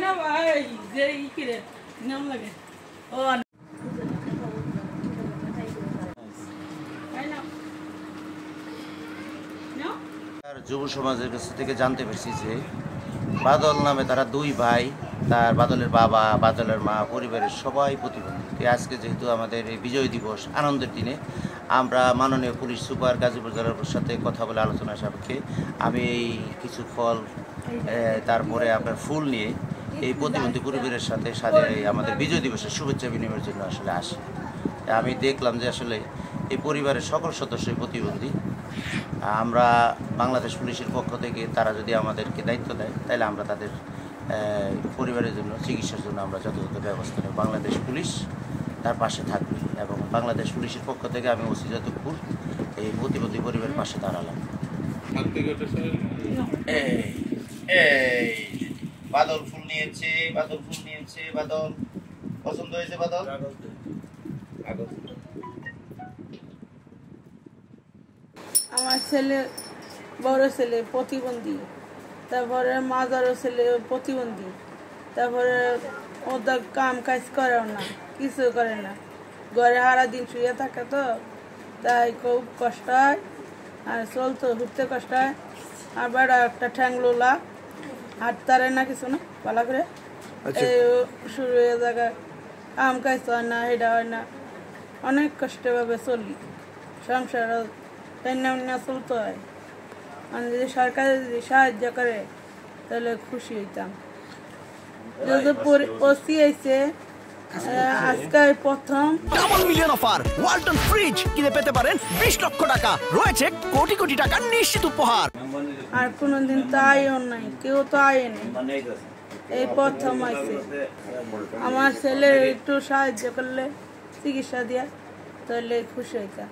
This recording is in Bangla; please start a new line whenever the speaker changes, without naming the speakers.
না ভাই যে কি রে নাম লাগে ও
যুব সমাজের কাছ থেকে জানতে পারছি যে বাদল নামে তারা দুই ভাই, তার বাদলের বাবা, বাদলের মা, পরিবারের সবাই প্রতিবন্ধী। আজকে যেহেতু আমাদের এই বিজয় দিবস আনন্দের দিনে, আমরা মাননীয় পুলিশ সুপার গাজীপুর জেলার সাথে কথা বলে আলোচনা সাপেক্ষে আমি এই কিছু ফল তারপরে আপনার ফুল নিয়ে এই প্রতিবন্ধী পরিবারের সাথে আমাদের বিজয় দিবসের শুভেচ্ছা বিনিময়ের জন্য আসলে আসি। আমি দেখলাম যে আসলে এই পরিবারের সকল সদস্যই প্রতিবন্ধী। আমরা বাংলাদেশ পুলিশের পক্ষ থেকে তারা যদি আমাদেরকে দায়িত্ব দেয় তাহলে আমরা তাদের পরিবারের জন্য চিকিৎসার জন্য আমরা যথাযথ ব্যবস্থা নেব। বাংলাদেশ পুলিশ তার পাশে থাকবে এবং বাংলাদেশ পুলিশের পক্ষ থেকে আমি ওসি যাদবপুর এই প্রতিবন্ধী পরিবারের পাশে দাঁড়ালাম। বাদল ফুল নিয়েছে, বাদল ফুল নিয়েছে, বাদল পছন্দ হয়েছে, বাদল
আমার ছেলে বড় ছেলে প্রতিবন্ধী, তারপরে মাজারও ছেলে প্রতিবন্ধী, তারপরে ওদের কাম কাজ করেও না, কিছু করে না, ঘরে সারাদিন শুয়ে থাকে তো তাই খুব কষ্ট হয় আর চলতে ঘুরতে কষ্ট হয়। আর বেড়া একটা ঠ্যাং লোলা হাঁটতারে না কিছু না ভালো করে, এই শুরু হয়ে জায়গায় কাম কাজ হয় না, এটা হয় না, অনেক কষ্টভাবে চলি, সংসার চলতে হয়। মানে যদি সরকার যদি সাহায্য করে তাহলে খুশি হইতাম। ওসি আইছে আজকে প্রথম
double million offer Walton fridge কিনে পেতে পারেন 20 লক্ষ টাকা, রয়েছে কোটি কোটি টাকার নিশ্চিত উপহার।
আর কোনোদিন তো আয়ও নাই, কেউ তো আয়নি, এই প্রথম আইছে। আমার ছেলে একটু সাহায্য করলে চিকিৎসা দিয়া তাহলে খুশি হইতাম।